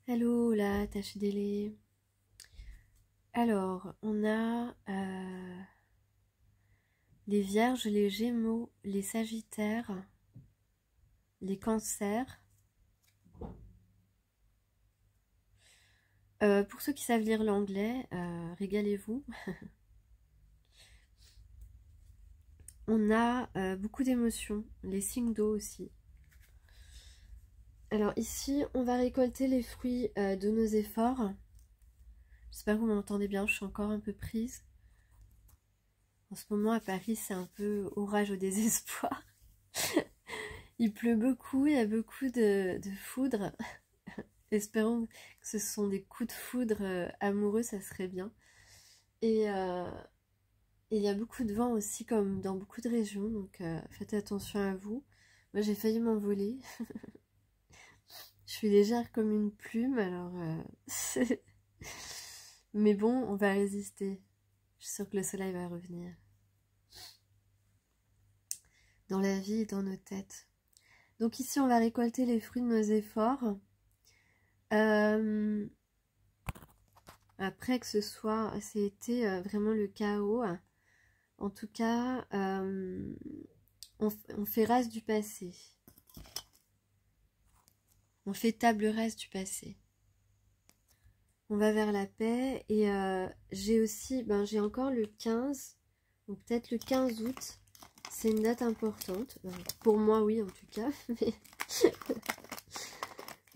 Hello la tâche délai. Alors, on a les Vierges, les Gémeaux, les Sagittaires, les Cancers. Pour ceux qui savent lire l'anglais, régalez-vous. On a beaucoup d'émotions, les signes d'eau aussi. Alors ici, on va récolter les fruits de nos efforts. J'espère que vous m'entendez bien, je suis encore un peu prise. En ce moment à Paris, c'est un peu orage au désespoir. Il pleut beaucoup, il y a beaucoup de foudre. Espérons que ce sont des coups de foudre amoureux, ça serait bien. Et il y a beaucoup de vent aussi, comme dans beaucoup de régions, donc faites attention à vous. Moi, j'ai failli m'envoler. Je suis légère comme une plume, alors... Mais bon, on va résister. Je suis sûre que le soleil va revenir. Dans la vie et dans nos têtes. Donc ici, on va récolter les fruits de nos efforts. Après que ce soit, c'était vraiment le chaos. En tout cas, on fait rase du passé. On fait table rase du passé. On va vers la paix. Et j'ai aussi, j'ai encore le 15, donc peut-être le 15 août. C'est une date importante. Pour moi, oui, en tout cas.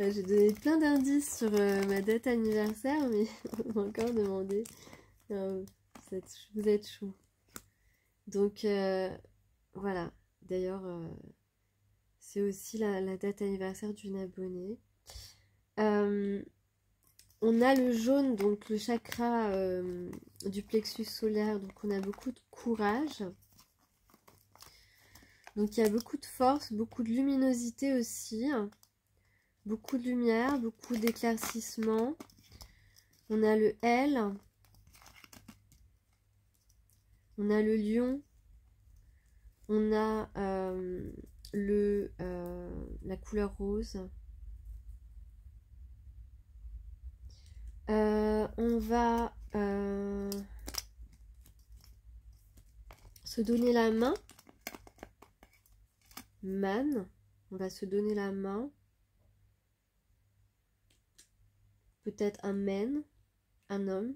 Mais j'ai donné plein d'indices sur ma date anniversaire, mais on m'a encore demandé. Vous êtes chou. Donc, voilà. D'ailleurs, c'est aussi la date anniversaire d'une abonnée. On a le jaune, donc le chakra du plexus solaire, donc on a beaucoup de courage. Donc il y a beaucoup de force, beaucoup de luminosité aussi. Beaucoup de lumière, beaucoup d'éclaircissement. On a le L. On a le lion. On a la couleur rose. On va se donner la main. Man. On va se donner la main. Peut-être un man. Un homme.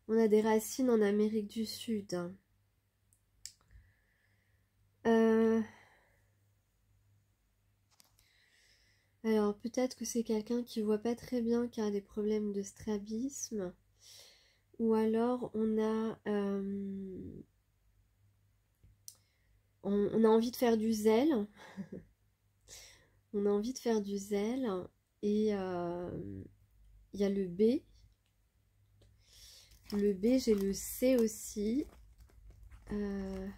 On a des racines en Amérique du Sud. Alors peut-être que c'est quelqu'un qui voit pas très bien, qui a des problèmes de strabisme. Ou alors on a envie de faire du zèle. On a envie de faire du zèle. Et il y a le B. Le B, j'ai le C aussi. De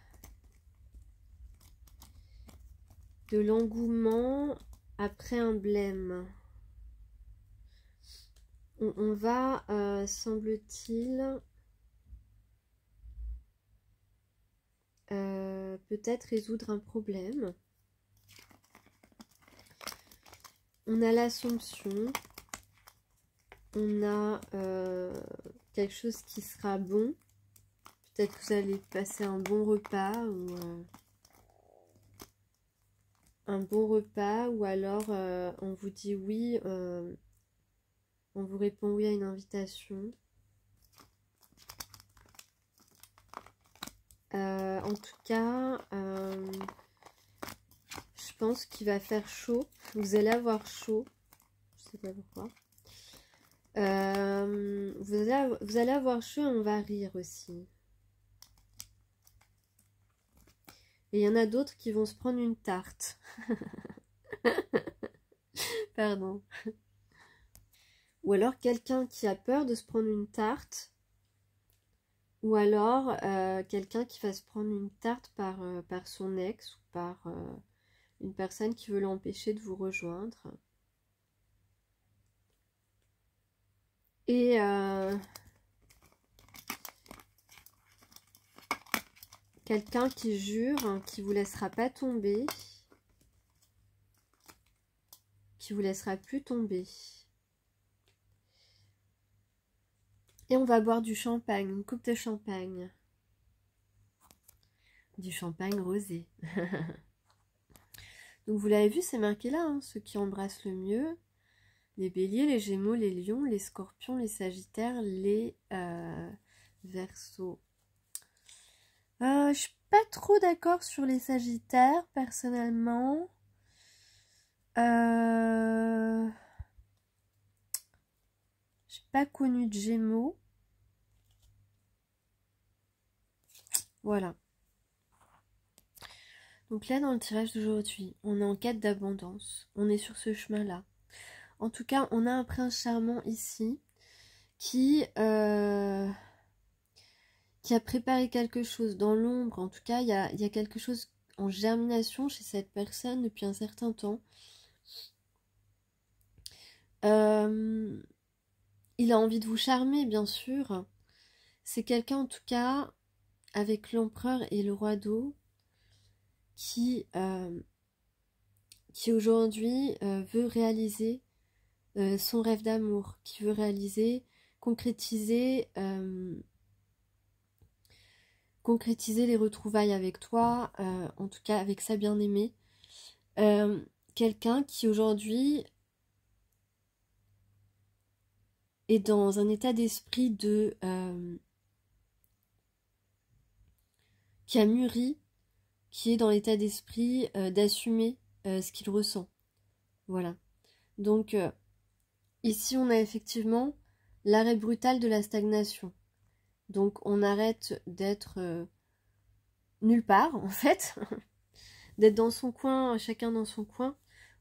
l'engouement après un blême. On va, semble-t-il, peut-être résoudre un problème. On a l'Assomption. On a quelque chose qui sera bon. Peut-être que vous allez passer un bon repas ou alors on vous dit oui, on vous répond oui à une invitation. En tout cas, je pense qu'il va faire chaud. Vous allez avoir chaud. Je sais pas pourquoi. Vous allez avoir chaud et on va rire aussi. Et il y en a d'autres qui vont se prendre une tarte. Pardon. Ou alors quelqu'un qui a peur de se prendre une tarte. Ou alors quelqu'un qui va se prendre une tarte par son ex ou par une personne qui veut l'empêcher de vous rejoindre. Et quelqu'un qui jure, qui vous laissera pas tomber. qui vous laissera plus tomber. Et on va boire du champagne, une coupe de champagne. Du champagne rosé. Donc vous l'avez vu, c'est marqué là, hein, ceux qui embrassent le mieux. Les béliers, les gémeaux, les lions, les scorpions, les sagittaires, les verseaux. Je suis pas trop d'accord sur les sagittaires, personnellement. J'ai pas connu de gémeaux. Voilà. Donc là, dans le tirage d'aujourd'hui, on est en quête d'abondance. On est sur ce chemin-là. En tout cas, on a un prince charmant ici qui a préparé quelque chose dans l'ombre. En tout cas, il y a quelque chose en germination chez cette personne depuis un certain temps. Il a envie de vous charmer, bien sûr. C'est quelqu'un, en tout cas, avec l'empereur et le roi d'eau, qui aujourd'hui veut réaliser son rêve d'amour, qui veut réaliser, concrétiser les retrouvailles avec toi, en tout cas avec sa bien-aimée. Quelqu'un qui aujourd'hui est dans un état d'esprit qui a mûri, qui est dans l'état d'esprit d'assumer ce qu'il ressent. Voilà. Donc ici on a effectivement l'arrêt brutal de la stagnation. Donc on arrête d'être nulle part en fait, d'être dans son coin, chacun dans son coin.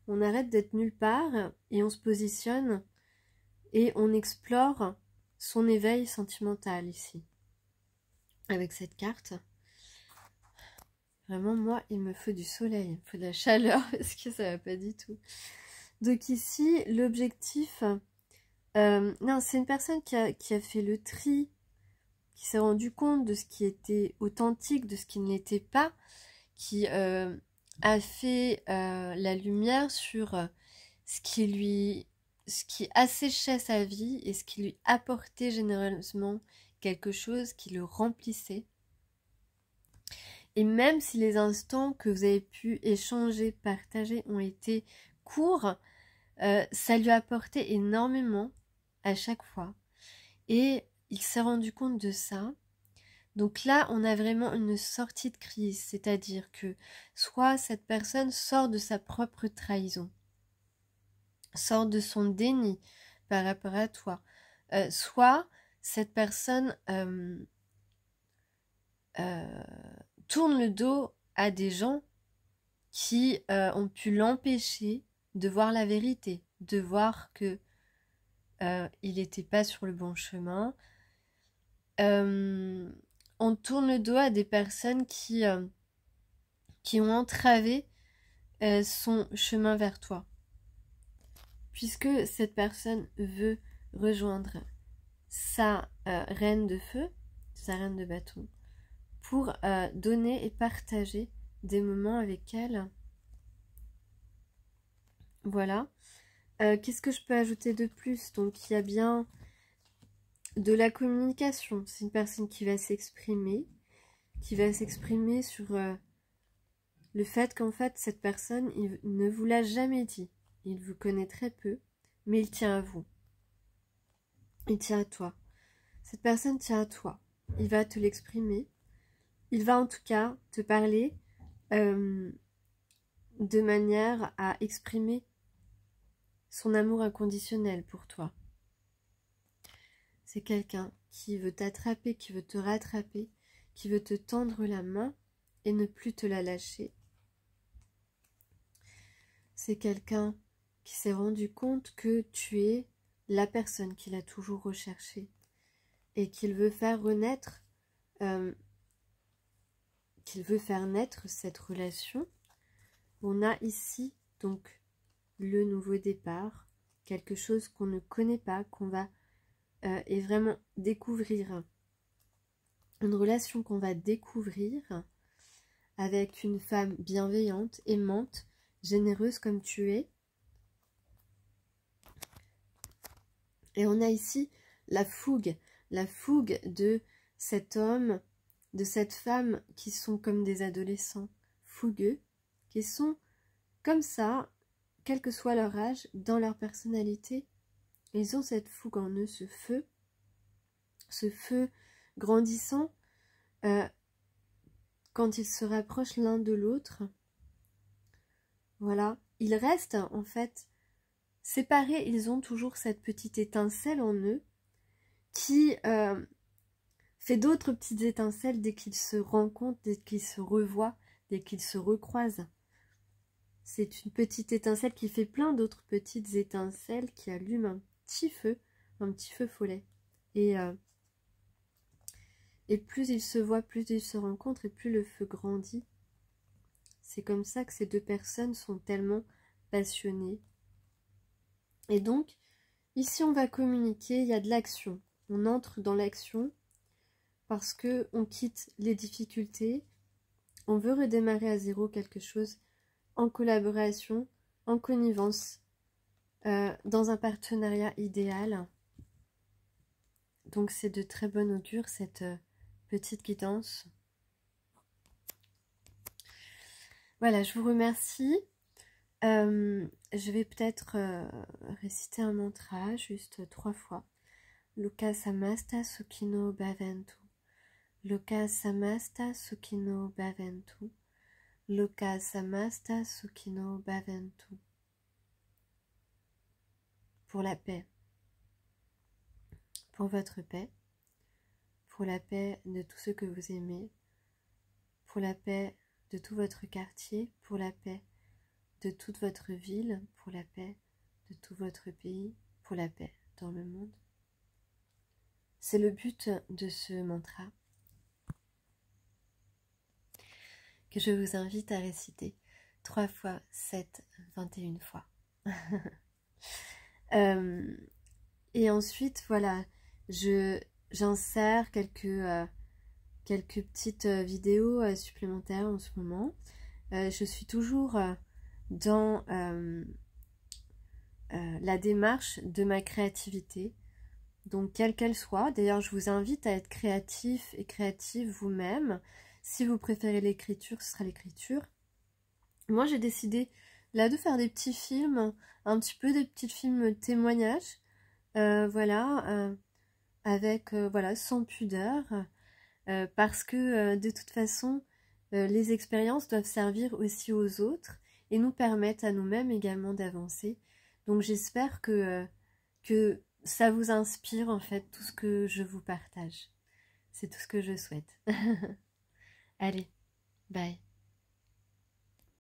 On arrête d'être nulle part et on se positionne et on explore son éveil sentimental ici. Avec cette carte, vraiment moi il me faut du soleil, il me faut de la chaleur parce que ça va pas du tout. Donc ici l'objectif, non c'est une personne qui a fait le tri, qui s'est rendu compte de ce qui était authentique, de ce qui ne l'était pas, qui a fait la lumière sur ce qui asséchait sa vie et ce qui lui apportait généreusement quelque chose qui le remplissait. Et même si les instants que vous avez pu échanger, partager ont été courts, ça lui a apporté énormément à chaque fois. Et il s'est rendu compte de ça. Donc là, on a vraiment une sortie de crise, c'est-à-dire que soit cette personne sort de sa propre trahison, sort de son déni par rapport à toi, soit cette personne tourne le dos à des gens qui ont pu l'empêcher de voir la vérité, de voir que il n'était pas sur le bon chemin. On tourne le dos à des personnes qui ont entravé son chemin vers toi. Puisque cette personne veut rejoindre sa reine de feu, sa reine de bâton, pour donner et partager des moments avec elle. Voilà. Qu'est-ce que je peux ajouter de plus? Donc il y a bien de la communication. C'est une personne qui va s'exprimer sur le fait qu'en fait cette personne, il ne vous l'a jamais dit. Il vous connaît très peu, mais il tient à vous. Il tient à toi. Cette personne tient à toi. Il va te l'exprimer. Il va en tout cas te parler de manière à exprimer son amour inconditionnel pour toi. C'est quelqu'un qui veut t'attraper, qui veut te rattraper, qui veut te tendre la main et ne plus te la lâcher. C'est quelqu'un qui s'est rendu compte que tu es la personne qu'il a toujours recherchée et qu'il veut faire renaître, qu'il veut faire naître cette relation. On a ici donc le nouveau départ, quelque chose qu'on ne connaît pas, qu'on va et vraiment découvrir, une relation qu'on va découvrir avec une femme bienveillante, aimante, généreuse comme tu es, Et on a ici la fougue de cet homme, de cette femme qui sont comme des adolescents fougueux, qui sont comme ça, quel que soit leur âge, dans leur personnalité. Ils ont cette fougue en eux, ce feu grandissant quand ils se rapprochent l'un de l'autre. Voilà, ils restent en fait séparés, ils ont toujours cette petite étincelle en eux qui fait d'autres petites étincelles dès qu'ils se rencontrent, dès qu'ils se revoient, dès qu'ils se recroisent. C'est une petite étincelle qui fait plein d'autres petites étincelles qui allument un petit feu follet. Et plus ils se voient, plus ils se rencontrent et plus le feu grandit. C'est comme ça que ces deux personnes sont tellement passionnées. Et donc, ici on va communiquer, il y a de l'action. On entre dans l'action parce que on quitte les difficultés. On veut redémarrer à zéro quelque chose en collaboration, en connivence, dans un partenariat idéal. Donc c'est de très bon augure cette petite guidance. Voilà, je vous remercie. Je vais peut-être réciter un mantra, juste 3 fois. Loka samasta sukhino bhavantu. Loka samasta sukhino bhavantu. Loka samasta sukhino bhavantu. Pour la paix. Pour votre paix. Pour la paix de tous ceux que vous aimez. Pour la paix de tout votre quartier. Pour la paix de toute votre ville. Pour la paix de tout votre pays. Pour la paix dans le monde. C'est le but de ce mantra que je vous invite à réciter 3 fois 7, 21 fois. Et ensuite, voilà, j'insère quelques petites vidéos supplémentaires en ce moment. Je suis toujours dans la démarche de ma créativité. Donc, quelle qu'elle soit, d'ailleurs, je vous invite à être créatif et créative vous-même. Si vous préférez l'écriture, ce sera l'écriture. Moi, j'ai décidé, là, de faire des petits films, un petit peu des petits films témoignages, voilà, avec, voilà, sans pudeur, parce que, de toute façon, les expériences doivent servir aussi aux autres et nous permettent à nous-mêmes également d'avancer. Donc, j'espère que ça vous inspire en fait tout ce que je vous partage. C'est tout ce que je souhaite. Allez, bye.